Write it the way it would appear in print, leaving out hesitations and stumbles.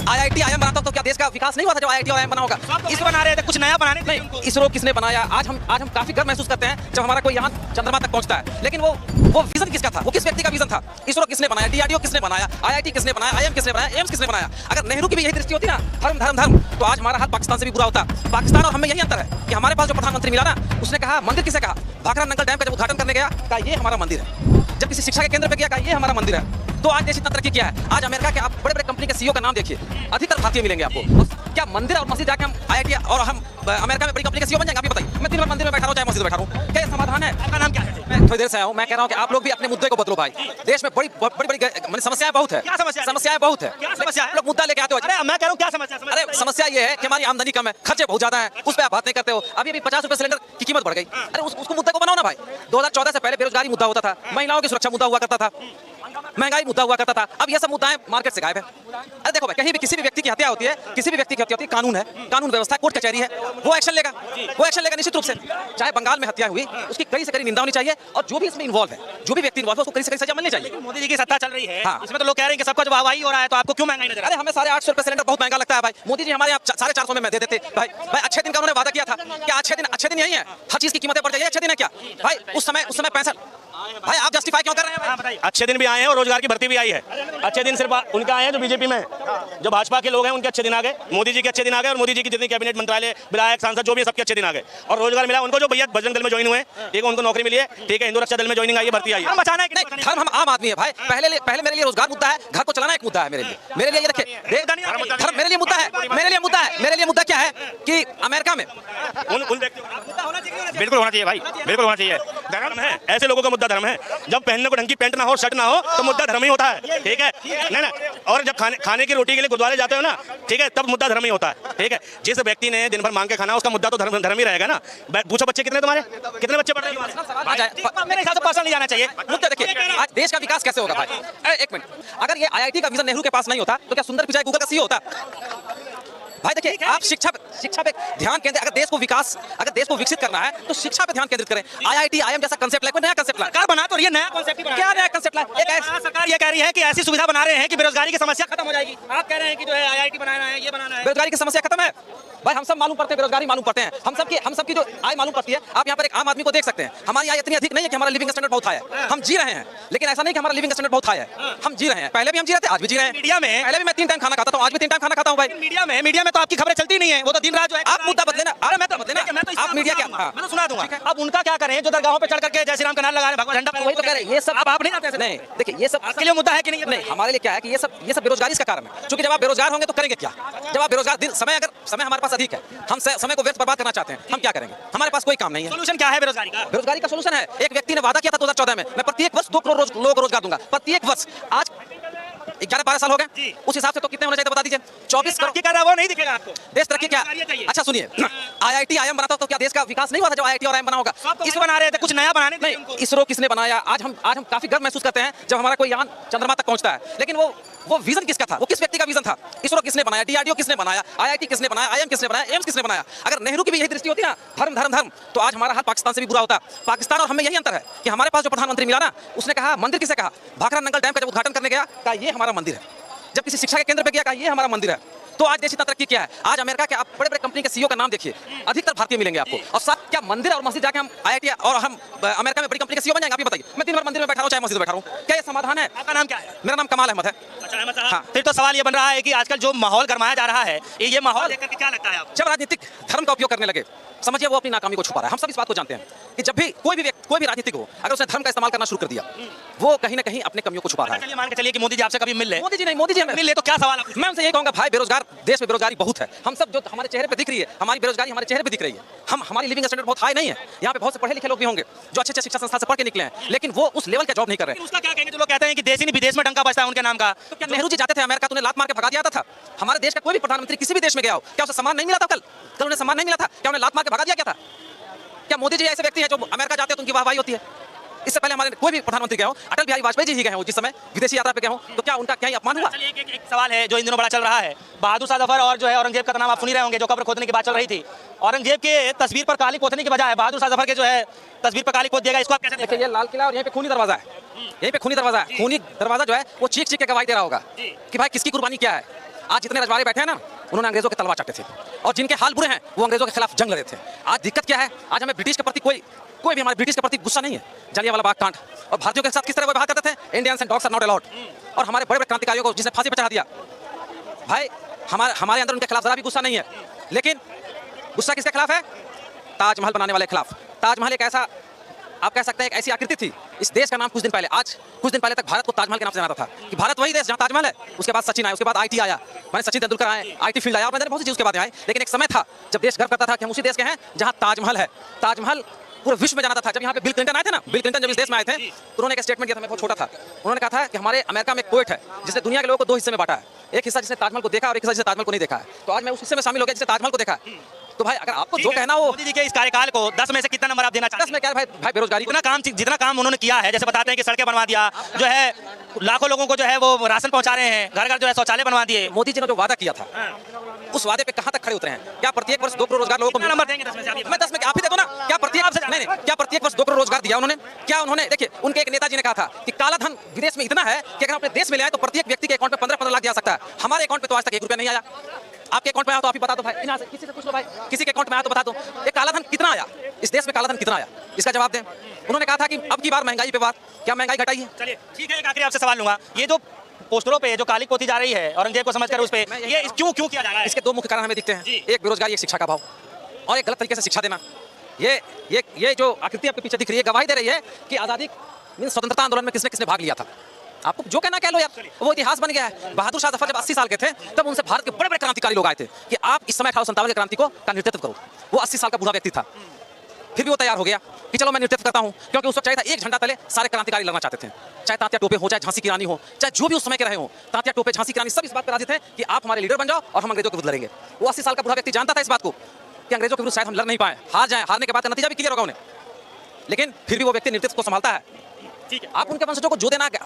IIT IM बनाता तो क्या देश का विकास नहीं हुआ था जब आईआईटी आईएम बना होगा? इसको बना रहे थे, कुछ नया बनाने नहीं, इसरो किसने बनाया? आज हम काफी गर्व महसूस करते हैं जब हमारा कोई यहाँ चंद्रमा तक पहुंचता है। लेकिन वो विजन किसका था? वो किस व्यक्ति का विजन था? इसरो किसने बनाया? डीआरडीओ किसने बनाया? आईआईटी किसने बनाया? आईएम किसने बनाया? एम्स किसने बनाया? अगर नेहरू की भी यही दृष्टि होती ना, धर्म धर्म धर्म, तो आज हमारा हाल पाकिस्तान से भी बुरा होता। पाकिस्तान और हमें यही अंतर है कि हमारे पास जो प्रधानमंत्री मिला ना, उसने कहा मंदिर किसे कहा? भाखड़ा नंगल डैम का जब उद्घाटन करने गया, कहा ये हमारा मंदिर है। जब किसी शिक्षा के केंद्र पे गया, कहा ये हमारा मंदिर है। तो आज देश इतना तरक्की किया है। आज अमेरिका के आप बड़े बड़े कंपनी के सीईओ का नाम देखिए, अधिकतर भारतीय मिलेंगे आपको। क्या मंदिर और मस्जिद जाके हम आईआईटी और हम अमेरिका में बड़ी कंपनी के सीईओ बन जाएंगे? आप ही बताइए। मैं दिन भर मंदिर में बैठा हूं, चाहे मस्जिद में बैठा हूं, क्या ये समाधान है? आपका नाम क्या है? मैं थोड़ी देर से आया हूं। मैं कह रहा हूं कि आप लोग भी अपने मुद्दे को बदलो भाई। देश में बड़ी बड़ी समस्याएं बहुत है। क्या समस्या है? समस्याएं बहुत है। क्या समस्या है? आप लोग मुद्दा लेके आते हो। अरे मैं कह रहा हूँ क्या समस्या है? अरे समस्या ये है कि हमारी आमदनी कम है, खर्चे बहुत ज्यादा है, उस पर आप बात नहीं करते हो। अभी 50 रुपए सिलेंडर की कीमत बढ़ गई। अरे उसको मुद्दे को बनाओ ना भाई। 2014 से पहले बेरोजगारी मुद्दा होता था, महिलाओं की सुरक्षा मुद्दा हुआ करता था, महंगाई मुद्दा हुआ करता था। अब ये सब मुद्दाएं मार्केट से गायब है। अरे देखो भाई, कहीं भी किसी भी व्यक्ति की हत्या होती है, किसी भी व्यक्ति की हत्या होती है, कानून है, कानून व्यवस्था, कोर्ट कचहरी है, वो एक्शन लेगा, निश्चित रूप से। चाहे बंगाल में हत्या हुई, उसकी कड़ी से कड़ी निंदा होनी चाहिए, और जो भी इसमें इन्वॉल्व है, जो भी व्यक्ति इन्वॉल्व है, उसको कड़ी से कड़ी सजा मिलनी चाहिए। मोदी जी की सत्ता चल रही है, हाँ। इसमें तो लोग कह रहे हैं कि सबका जो वाहवाही हो रहा है, तो आपको क्यों महंगाई नजर? अरे हमें 850 रुपए सिलेंडर बहुत महंगा लगता है भाई। मोदी जी हमारे यहाँ 450 में दे देते भाई। अच्छे दिन का उन्होंने वादा किया था। क्या अच्छे दिन यही है? हर चीज की कीमतें बढ़ जाएगी, अच्छे दिन है क्या भाई? उस समय 65 भाई, आप जस्टिफाई क्यों कर रहे हैं भाई? अच्छे दिन भी आए हैं और रोजगार की भर्ती भी आई है। अच्छे दिन सिर्फ उनके आए हैं जो बीजेपी में, जो भाजपा के लोग हैं उनके अच्छे दिन आ गए, मोदी जी के अच्छे दिन आ गए, और मोदी जी की जितनी कैबिनेट मंत्रालय, विधायक, सांसद जो भी सबके अच्छे दिन आ गए। और रोजगार मिला उनको, जो भैया बजरंग दल में ज्वाइन हुए, ठीक है, उनको नौकरी मिली है, ठीक है, हिंदू रक्षा दल में ज्वाइनिंग आई है, भर्ती आई है। धर्म हम आम आदमी है भाई। पहले मेरे लिए रोजगार मुद्दा है, घर को चलाना एक मुद्दा है मेरे लिए। ये देखिए, धर्म मेरे लिए मुद्दा है, मेरे लिए मुद्दा क्या है कि अमेरिका में बिल्कुल होना चाहिए भाई, बिल्कुल होना चाहिए। धर्म है, ऐसे लोगों का मुद्दा धर्म है। जब पहनने को ढंग की पैंट ना हो, शर्ट ना हो, तो मुद्दा धर्म ही होता है, ठीक है ना। और जब खाने की रोटी के लिए गुरुद्वारे जाते हो ना, ठीक है, तब मुद्दा धर्म ही होता है, ठीक है। जिस व्यक्ति ने दिन भर मांग के खाना, उसका मुद्दा तो धर्म ही रहेगा ना। पूछो बच्चे कितने तुम्हारे, कितने बच्चे पढ़ रहे हैं? मेरे हिसाब से पर्सन नहीं जाना चाहिए। मुद्दा देखिए, आज देश का विकास कैसे होगा भाई? अरे एक मिनट, अगर ये आईआईटी का विजन नेहरू के पास नहीं होता, तो क्या सुंदर पिचाई गूगल का सीईओ होता? भाई देखिए, आप शिक्षा पे ध्यान केंद्रित, अगर देश को विकसित करना है तो शिक्षा पे ध्यान केंद्रित करें। आईआईटी आईएम जैसा कांसेप्ट लाए, कोई नया कांसेप्ट लाए। सरकार बना तो रही है, नया कांसेप्ट क्या नया कांसेप्ट लाए? एक सरकार ये कह रही है कि ऐसी सुविधा बना रहे हैं कि बेरोजगारी की समस्या खत्म हो जाएगी। आप कह रहे हैं कि जो है आईआईटी बनाना है, ये बनाना है, बेरोजगारी की समस्या खत्म है भाई। हम सब मालूम पड़ते हैं, बेरोजगारी मालूम पड़ते हैं, हम सबकी जो आय मालूम पड़ती है। आप यहाँ पर एक आम आदमी को देख सकते हैं, हमारी आय इतनी अधिक नहीं है कि हमारा लिविंग स्टैंडर्ड बहुत हाई है, हम जी रहे हैं। लेकिन ऐसा नहीं कि हमारा लिविंग स्टैंडर्ड बहुत हाई है, हम जी रहे हैं। पहले भी हम जी रहे थे, आज भी जी रहे हैं। मीडिया में पहले भी मैं 3 टाइम खाना खाता था, आज भी 3 टाइम खाना खाता हूँ भाई। मीडिया में तो आपकी खबरें चलती नहीं है, वो तो दिन रात जो है। आप मुद्दा बदले ना। अरे मैं तो बदले ना, आप मीडिया क्या? मैं तो सुना दूंगा। अब उनका क्या करें जो दरगाहों पे चढ़ करके जय श्री राम का नारा लगा रहे हैं, भगवान झंडा, वही तो कह रहे हैं। ये सब आप नहीं जाते? नहीं, देखिए ये सब आपके लिए मुद्दा है कि नहीं? नहीं, हमारे लिए क्या है कि ये सब बेरोजगारी का कारण है। क्योंकि जब आप बेरोजगार होंगे तो करेंगे क्या? जब आप बेरोजगार, समय हमारे पास अधिक है, हम समय को व्यर्थ बर्बाद करना चाहते हैं, हम क्या करेंगे? हमारे पास कोई काम नहीं है। सोल्यूशन क्या है बेरोजगारी का? बेरोजगारी का सोल्यूशन है, एक व्यक्ति ने वादा किया था 2014 में, मैं प्रत्येक वर्ष 2 करोड़ लोगों को रोजगार दूंगा, प्रत्येक वर्ष। आज 11-12 साल हो गए, उस हिसाब से तो कितने होने चाहिए बता दीजिए? 24 करोड़ कर रहा है, वो नहीं दिखेगा आपको। देश तरक्की क्या? अच्छा सुनिए, आईआईटी आईएम बनाता तो क्या देश का विकास नहीं हुआ था जब आईआईटी और आईएम बना होगा? इसको बना रहे थे, कुछ नया बनाने नहीं, इसरो किसने बनाया? आज हम काफी गर्व महसूस करते हैं जब हमारा कोई यहाँ चंद्रमा तक पहुंचता है। लेकिन वो विजन किसका था? वो किस व्यक्ति का विजन था? इसरो किसने बनाया? डीआरडीओ किसने बनाया? आईआईटी किसने बनाया? आईएम किसने बनाया? एम्स किसने बनाया? अगर नेहरू की भी यही दृष्टि होती ना, धर्म धर्म धर्म, तो आज हमारा हाल पाकिस्तान से भी बुरा होता। पाकिस्तान और हमें यही अंतर है कि हमारे पास जो प्रधानमंत्री मिला ना, उसने कहा मंदिर किसे कहा? भाखड़ा नंगल डैम का जब उद्घाटन करने गया, कहा ये हमारा मंदिर है। जब किसी शिक्षा के केंद्र पे गया, कहा ये हमारा मंदिर है। तो आज देश इतना तरक्की किया है। आज अमेरिका के आप बड़े बड़े कंपनी के सीईओ का नाम देखिए, अधिकतर भारतीय मिलेंगे आपको। और साथ क्या मंदिर और मस्जिद जाके हम आईआईटी और हम अमेरिका में बड़ी कंपनी के सीईओ बन जाएंगे? आप ही बताइए। मैं दिन भर मंदिर में बैठा हूं, चाहे मस्जिद में बैठा हूं, क्या ये समाधान है? आपका नाम क्या है? मेरा नाम कमाल अहमद है। अच्छा अहमद साहब, फिर तो सवाल ये बन रहा है कि आजकल जो माहौल गरमाया जा रहा है, ये माहौल लेकर के क्या लगता है आपको? जब राजनीतिक धर्म का उपयोग करने लगे, समझिए वो अपनी नाकामी को छुपा रहा है। हम सब इस बात को जानते हैं कि जब भी कोई भी राजनीतिक हो, अगर उसने धर्म का इस्तेमाल करना शुरू कर दिया, वो कहीं ना कहीं अपने कमियों को छुपा रहा है। चलिए मान के चलिए कि मोदी जी आपसे कभी मिल ले। मोदी जी नहीं मिल ले तो क्या सवाल? मैं उनसे यही कहूंगा, भाई बेरोजगार, देश में बेरोजगारी बहुत है। हम सब जो हमारे चेहरे पे दिख रही है, हमारी बेरोजगारी हमारे चेहरे पे दिख रही है। हमारी लिविंग स्टैंडर्ड बहुत हाई नहीं है। यहाँ पे बहुत से पढ़े लिखे लोग भी होंगे जो अच्छे शिक्षा संस्थान से पढ़ के निकले हैं, लेकिन वो उस लेवल का जॉब नहीं कर रहे। उसका क्या कहेंगे जो लोग कहते हैं कि देश ही नहीं विदेश में डंका बजता है उनके नाम का? तो क्या नेहरू जी जाते थे अमेरिका, तूने लात मार के भगा दिया था? हमारे देश का कोई भी प्रधानमंत्री किसी भी देश में गया हो, क्या उसे सम्मान नहीं मिला था? कल उन्हें सम्मान नहीं मिला था? क्या उन्हें लात मार के भगा दिया क्या था? क्या मोदी जी ऐसे व्यक्ति हैं जो अमेरिका जाते हैं तो उनकी वाहवाही होती है? इससे पहले हमारे कोई भी प्रधानमंत्री गए हो, अटल बिहारी वाजपेयी जी ही गए हो जिस समय विदेशी यात्रा पे गए हो, तो क्या उनका क्या अपमान हुआ? एक सवाल है जो इन दिनों बड़ा चल रहा है, बहादुर शाह जफर और जो है औरंगजेब का नाम आप सुन रहे होंगे, जो कब्र खोदने की बात चल रही थी। औरंगजेब के तस्वीर पर काली पोतने की बजाय बहादुर शाह जफर के जो है तस्वीर पर काली पोत दिया गया, इसको आप कैसे देखते हैं? ये लाल किला और यहाँ पे खूनी दरवाजा है, यहीं पे खूनी दरवाजा है। खूनी दरवाजा जो है वो चीख चीख के गवाही दे रहा होगा कि भाई किसकी कुर्बानी क्या है। आज जितने रजवाड़े बैठे हैं ना, उन्होंने अंग्रेजों के तलवार चाटे थे, और जिनके हाल बुरे हैं वो अंग्रेजों के खिलाफ जंग लड़े थे। आज दिक्कत क्या है, आज हमें ब्रिटिश के प्रति कोई भी हमारे ब्रिटिश के प्रति गुस्सा नहीं है। जलियांवाला बाग कांड और भारतीयों के साथ किस तरह व्यवहार करते थे, Indians and dogs are not allowed, और हमारे बड़े बड़े क्रांतिकारियों को जिसने फांसी पर चढ़ा दिया। भाई हमारे अंदर उनके खिलाफ जरा भी गुस्सा नहीं है, लेकिन गुस्सा किसके खिलाफ है, ताजमहल बनाने वाले के खिलाफ। ताजमहल एक ऐसा, आप कह सकते हैं, एक ऐसी आकृति थी। इस देश का नाम कुछ दिन पहले तक भारत को ताजमहल के नाम से जाना था, कि भारत वही देश जहाँ ताजमहल है। उसके बाद सचिन आए, उसके बाद आईटी आया, मैंने सचिन तेंदुलकर आए, आईटी फील्ड आया, और मैंने बहुत सी चीज़ उसके बाद आए। लेकिन एक समय था जब देश गर्व करता था कि हम उसी देश के हैं जहाँ ताजमहल है। ताजमहल पूरे विश्व में जाना था। जब यहाँ पे बिल क्लिंटन आए थे ना, बिल क्लिंटन जब इस देश में आए थे, तो उन्होंने एक स्टेटमेंट दिया था, मैं बहुत छोटा था। उन्होंने कहा था कि हमारे अमेरिका में एक पोएट है जिसने दुनिया के लोगों को दो हिस्से में बांटा है, एक हिस्सा जिसने ताजमहल को देखा और एक हिस्सा जिसने ताजमहल को नहीं देखा है। तो आज मैं उस हिस्से में शामिल हो गया जिसने ताजमहल को देखा है। तो भाई अगर आपको जो कहना हो, मोदी जी के इस कार्यकाल को 10 में से कितना नंबर आप देना चाहते हैं? 10 में क्या है भाई, बेरोजगारी जितना काम उन्होंने किया है, जैसे बताते हैं कि सड़कें बनवा दिया, जो है लाखों लोगों को जो है वो राशन पहुंचा रहे हैं, घर घर जो है शौचालय बनवा दिए। मोदी जी ने जो वादा किया था, उस वादे पे कहां तक खड़े उतरे हैं? क्या प्रत्येक वर्ष 2 करोड़ रोजगार लोगों को नंबर देंगे 10 में से? मैं 10 में, आप ही दे दो ना। क्या प्रत्येक वर्ष 2 करोड़ रोजगार दिया उन्होंने? क्या उन्होंने, देखिए उनके एक नेताजी ने कहा था कि काला धन विदेश में इतना है कि अगर अपने देश में ले आए तो प्रत्येक व्यक्ति के अकाउंट में 15-15 लाख दिया सकता है। हमारे अकाउंट में तो आज तक 1 रुपया नहीं आया। आपके अकाउंट में आया तो आप ही बता दो भाई, यहाँ से किसी से पूछ लो भाई, किसी के अकाउंट में आया तो बता दो, ये काला धन कितना आया इस देश में, काला धन कितना आया, इसका जवाब दें। उन्होंने कहा था कि अब की बार महंगाई पे बात, क्या महंगाई घटाई है? चलिए ठीक है, एक आखिरी आपसे सवाल लूंगा, ये जो पोस्टरों पे जो काली पोती जा रही है औरंगजेब को समझकर, उस पे ये क्यों किया जा रहा है? इसके 2 मुख्य कारण हमें दिखते हैं, एक बेरोजगारी, एक शिक्षा का अभाव, और एक गलत तरीके से शिक्षा देना। ये जो आकृति आपके पीछे दिख रही है गवाही दे रही है कि आजादी मीन स्वतंत्रता आंदोलन में किसने किसने भाग लिया था। आपको जो कहना कह लो यार, वो इतिहास बन गया है। बहादुर शाह जफर जब 80 साल के थे, तब उनसे भारत के बड़े बड़े क्रांतिकारी लोग आए थे कि आप इस समय 1857 की क्रांति का नेतृत्व करो। वो 80 साल का बूढ़ा व्यक्ति था, फिर भी वो तैयार हो गया कि चलो मैं नेतृत्व करता हूं, क्योंकि उस वक्त चाहिए था एक झंडा तले सारे क्रांतिकारी लड़ना चाहते थे, चाहे तात्या टोपे हो, चाहे झांसी की रानी हो, चाहे जो भी उस समय के रहे हो, तात्या टोपे, झांसी की रानी, सब इस बात पर राजी थे कि आप हमारे लीडर बन जाओ और हम अंग्रेजों के विरुद्ध लड़ेंगे। वो 80 साल का बूढ़ा व्यक्ति जानता था इस बात को कि अंग्रेजों के विरुद्ध शायद हम लड़ नहीं पाए, हार जाए, हारने के बाद का नतीजा भी क्लियर होगा उन्हें, लेकिन फिर भी वो व्यक्ति नेतृत्व को संभालता है। ठीक है, आप उनके वंशजों को जो देना, जो